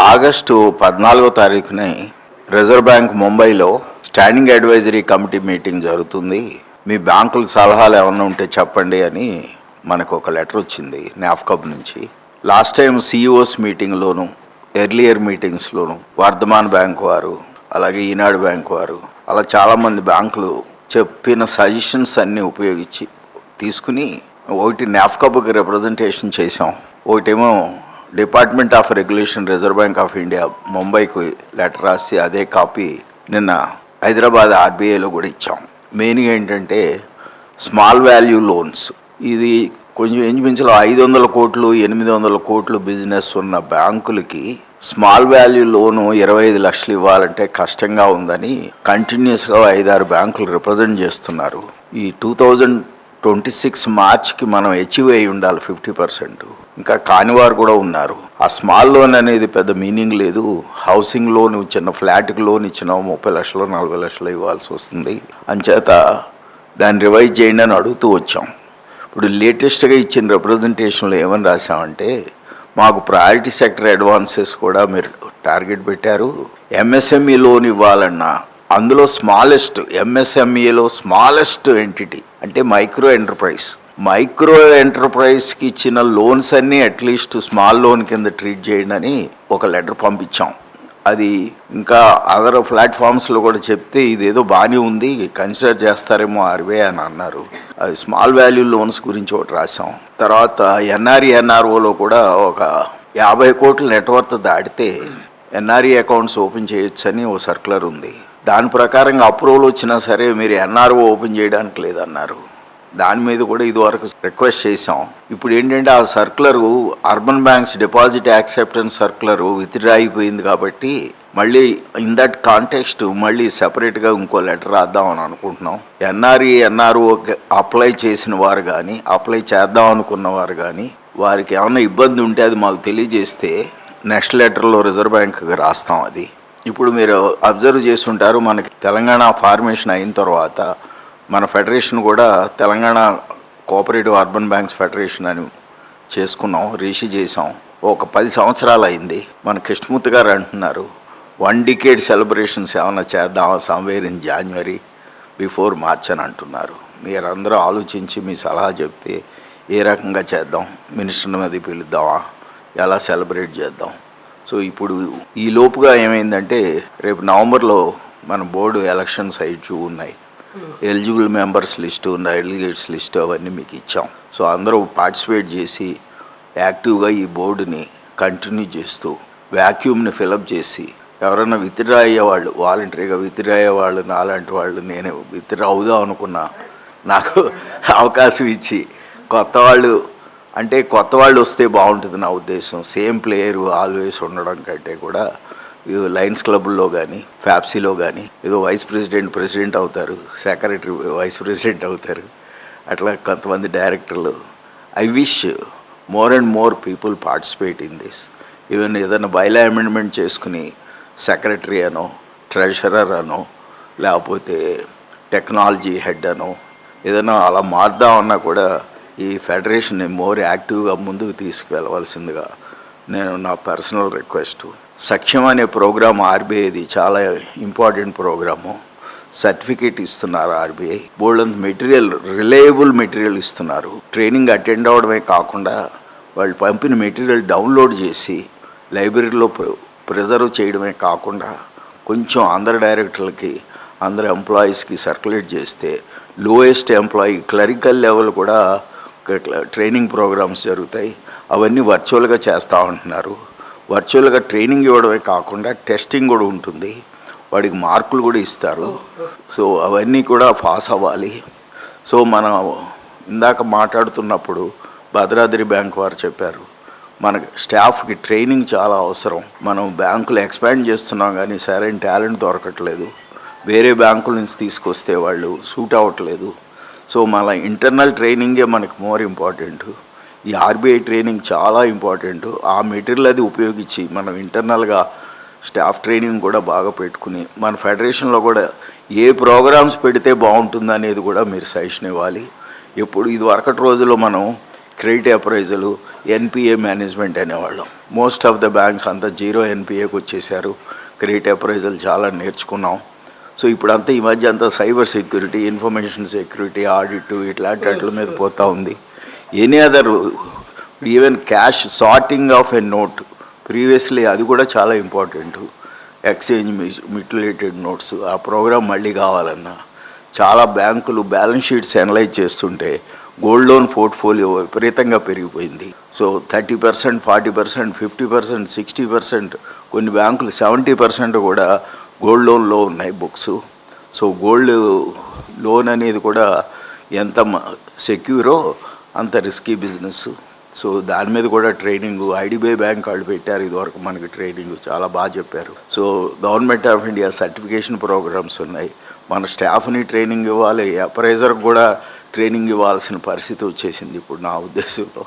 August 14వ తారీఖున reserve bank ముంబైలో standing advisory committee meeting జరుగుతుంది. మీ బ్యాంకుల సలహాలు ఏమన్నా ఉంటే చెప్పండి అని మనకు ఒక లెటర్ వచ్చింది నాఫ్కబ్ నుంచి. లాస్ట్ టైం సిఇఓస్ మీటింగ్లోను, ఎర్లియర్ మీటింగ్స్లోను వర్ధమాన్ బ్యాంక్ వారు, అలాగే ఈనాడు బ్యాంక్ వారు, అలా చాలామంది బ్యాంకులు చెప్పిన సజెషన్స్ అన్నీ ఉపయోగించి తీసుకుని ఒకటి నాఫ్కబ్కి రిప్రజెంటేషన్ చేసాం, ఒకటేమో department of regulation reserve bank of India ముంబైకి లెటర్ రాసి అదే కాపీ నిన్న హైదరాబాద్ ఆర్బీఐలో కూడా ఇచ్చాం. మెయిన్గా ఏంటంటే స్మాల్ వాల్యూ లోన్స్, ఇది కొంచెం ఇంచుమించులో 500 కోట్లు 800 కోట్లు బిజినెస్ ఉన్న బ్యాంకులకి స్మాల్ వాల్యూ లోను 25 లక్షలు ఇవ్వాలంటే కష్టంగా ఉందని కంటిన్యూస్గా 5-6 బ్యాంకులు రిప్రజెంట్ చేస్తున్నారు. ఈ 2026 మార్చ్కి మనం అచీవ్ అయి ఉండాలి 50%. ఇంకా కానివారు కూడా ఉన్నారు. ఆ స్మాల్ లోన్ అనేది పెద్ద మీనింగ్ లేదు. హౌసింగ్ లోన్, చిన్న ఫ్లాట్కి లోన్ ఇచ్చినా 30 లక్షలు 40 లక్షలు ఇవ్వాల్సి వస్తుంది. అంచేత దాన్ని రివైజ్ చేయండి అని అడుగుతూ వచ్చాం. ఇప్పుడు లేటెస్ట్గా ఇచ్చిన రిప్రజెంటేషన్లో ఏమని రాసామంటే, మాకు ప్రయారిటీ సెక్టర్ అడ్వాన్సెస్ కూడా మీరు టార్గెట్ పెట్టారు. ఎంఎస్ఎంఈ లోన్ ఇవ్వాలన్నా అందులో స్మాలెస్ట్, ఎంఎస్ఎంఈలో స్మాలెస్ట్ ఎంటిటీ అంటే మైక్రో ఎంటర్ప్రైజ్కి ఇచ్చిన లోన్స్ అన్నీ అట్లీస్ట్ స్మాల్ లోన్ కింద ట్రీట్ చేయండి అని ఒక లెటర్ పంపించాం. అది ఇంకా అదర్ ప్లాట్ఫామ్స్లో కూడా చెప్తే ఇదేదో బాగానే ఉంది, కన్సిడర్ చేస్తారేమో ఆర్బీఐ అని అన్నారు. అది స్మాల్ వాల్యూ లోన్స్ గురించి ఒకటి రాసాం. తర్వాత ఎన్ఆర్ఓలో కూడా ఒక 50 కోట్ల నెట్వర్త్ దాటితే ఎన్ఆర్ఈ అకౌంట్స్ ఓపెన్ చేయొచ్చని ఓ సర్క్యులర్ ఉంది. దాని ప్రకారంగా అప్రూవల్ వచ్చినా సరే మీరు ఎన్ఆర్ఓ ఓపెన్ చేయడానికి లేదన్నారు. దాని మీద కూడా ఇదివరకు రిక్వెస్ట్ చేసాం. ఇప్పుడు ఏంటంటే ఆ circular urban banks deposit acceptance circular withdraw అయిపోయింది కాబట్టి మళ్ళీ ఇన్ దట్ కాంటెక్స్ట్ మళ్ళీ సెపరేట్గా ఇంకో లెటర్ రాద్దామని అనుకుంటున్నాం. ఎన్ఆర్ఓ అప్లై చేసిన వారు కానీ, అప్లై చేద్దాం అనుకున్న వారు కానీ, వారికి ఏమైనా ఇబ్బంది ఉంటే అది మాకు తెలియజేస్తే నెక్స్ట్ లెటర్లో రిజర్వ్ బ్యాంక్కి రాస్తాం. అది ఇప్పుడు మీరు అబ్జర్వ్ చేస్తుంటారు, మనకి తెలంగాణ ఫార్మేషన్ అయిన తర్వాత మన ఫెడరేషన్ కూడా Telangana cooperative urban banks federation అని చేసుకున్నాం, రిషి చేసాం. ఒక 10 సంవత్సరాలు అయింది. మన కృష్ణమూర్తి గారు అంటున్నారు 1 decade సెలబ్రేషన్స్ ఏమైనా చేద్దామా somewhere in January before March అని అంటున్నారు. మీరందరూ ఆలోచించి మీ సలహా చెప్తే ఏ రకంగా చేద్దాం, మినిస్టర్ని మీద పిలుద్దామా, ఎలా సెలబ్రేట్ చేద్దాం. సో ఇప్పుడు ఈ లోపుగా ఏమైందంటే రేపు నవంబర్లో మన బోర్డు ఎలక్షన్స్ అయ్యి ఉన్నాయి. Eligible members list, delegates list అవన్నీ మీకు ఇచ్చాం. సో అందరూ పార్టిసిపేట్ చేసి యాక్టివ్గా ఈ బోర్డుని కంటిన్యూ చేస్తూ వ్యాక్యూమ్ని ఫిలప్ చేసి ఎవరైనా విత్డ్రా అయ్యేవాళ్ళు, వాలంటరీగా విత్డ్రా అయ్యేవాళ్ళు, నాలాంటి వాళ్ళు, నేను విత్డ్రా అవుదాం అనుకున్నా నాకు అవకాశం ఇచ్చి కొత్త వాళ్ళు వస్తే బాగుంటుంది నా ఉద్దేశం. సేమ్ ప్లేయరు ఆల్వేస్ ఉండడం కంటే కూడా లయన్స్ క్లబ్లో కానీ, ఫ్యాప్సీలో కానీ ఏదో వైస్ ప్రెసిడెంట్ అవుతారు, సెక్రటరీ వైస్ ప్రెసిడెంట్ అవుతారు, అట్లా కొంతమంది డైరెక్టర్లు. I wish more and more people participate in this. Even ఏదైనా బైలా అమెండ్మెంట్ చేసుకుని సెక్రటరీ అనో, ట్రెజరర్ అనో, లేకపోతే టెక్నాలజీ హెడ్ అనో ఏదైనా అలా మారుదామన్నా కూడా ఈ ఫెడరేషన్ని మోర్ యాక్టివ్గా ముందుకు తీసుకువెళ్ళవలసిందిగా నేను నా పర్సనల్ రిక్వెస్ట్. సఖ్యం అనే ప్రోగ్రామ్ ఆర్బీఐది చాలా ఇంపార్టెంట్ ప్రోగ్రాము. సర్టిఫికేట్ ఇస్తున్నారు ఆర్బీఐ, బోల్డ్ మెటీరియల్, రిలయబుల్ మెటీరియల్ ఇస్తున్నారు. ట్రైనింగ్ అటెండ్ అవ్వడమే కాకుండా వాళ్ళు పంపిన మెటీరియల్ డౌన్లోడ్ చేసి లైబ్రరీలో ప్రిజర్వ్ చేయడమే కాకుండా కొంచెం అందరు డైరెక్టర్లకి, అందరు ఎంప్లాయీస్కి సర్క్యులేట్ చేస్తే లోయెస్ట్ ఎంప్లాయీ క్లరికల్ లెవెల్ కూడా ట్రైనింగ్ ప్రోగ్రామ్స్ జరుగుతాయి. అవన్నీ వర్చువల్గా చేస్తూ ఉంటున్నారు. వర్చువల్గా ట్రైనింగ్ ఇవ్వడమే కాకుండా టెస్టింగ్ కూడా ఉంటుంది, వాడికి మార్కులు కూడా ఇస్తారు. సో అవన్నీ కూడా పాస్ అవ్వాలి. సో మనం ఇందాక మాట్లాడుతున్నప్పుడు భద్రాద్రి బ్యాంక్ వారు చెప్పారు మన స్టాఫ్కి ట్రైనింగ్ చాలా అవసరం. మనం బ్యాంకులు ఎక్స్పాండ్ చేస్తున్నాం కానీ సరైన టాలెంట్ దొరకట్లేదు. వేరే బ్యాంకుల నుంచి తీసుకొస్తే వాళ్ళు సూట్ అవ్వట్లేదు. సో మన ఇంటర్నల్ ట్రైనింగే మనకు మోర్ ఇంపార్టెంట్. ఈ ఆర్బీఐ ట్రైనింగ్ చాలా ఇంపార్టెంట్. ఆ మెటీరియల్ అది ఉపయోగించి మనం ఇంటర్నల్గా స్టాఫ్ ట్రైనింగ్ కూడా బాగా పెట్టుకుని మన ఫెడరేషన్లో కూడా ఏ ప్రోగ్రామ్స్ పెడితే బాగుంటుంది అనేది కూడా మీరు సజెషన్ ఇవ్వాలి. ఎప్పుడు ఇది వరకటి రోజుల్లో మనం క్రెడిట్ అప్రైజలు, ఎన్పిఏ మేనేజ్మెంట్ అనేవాళ్ళం. మోస్ట్ ఆఫ్ ద బ్యాంక్స్ అంతా జీరో ఎన్పిఏకి వచ్చేసారు. క్రెడిట్ అప్రైజల్ చాలా నేర్చుకున్నాం. సో ఇప్పుడంతా ఈ మధ్య అంతా cyber security, information security, audit ఇట్లాంటి వాటి మీద పోతూ ఉంది. Any other even cash sorting of a note previously అది కూడా చాలా ఇంపార్టెంట్. ఎక్స్చేంజ్ మిటిలేటెడ్ నోట్స్ ఆ ప్రోగ్రామ్ మళ్ళీ కావాలన్నా చాలా బ్యాంకులు బ్యాలెన్స్ షీట్స్ అనలైజ్ చేస్తుంటే గోల్డ్ లోన్ పోర్ట్ఫోలియో విపరీతంగా పెరిగిపోయింది. సో 30%, 40%, 50%, 60%, కొన్ని బ్యాంకులు 70% కూడా గోల్డ్ లోన్లో ఉన్నాయి బుక్స్. సో గోల్డ్ లోన్ అనేది కూడా ఎంత సెక్యూరో అంత రిస్కీ బిజినెస్. సో దాని మీద కూడా ట్రైనింగ్ ఐడిబిఐ బ్యాంక్ వాళ్ళు పెట్టారు ఇదివరకు మనకి ట్రైనింగ్, చాలా బాగా చెప్పారు. So government of India certification programmes ఉన్నాయి. మన స్టాఫ్ని ట్రైనింగ్ ఇవ్వాలి, అప్రైజర్కి కూడా ట్రైనింగ్ ఇవ్వాల్సిన పరిస్థితి వచ్చేసింది ఇప్పుడు నా ఉద్దేశంలో.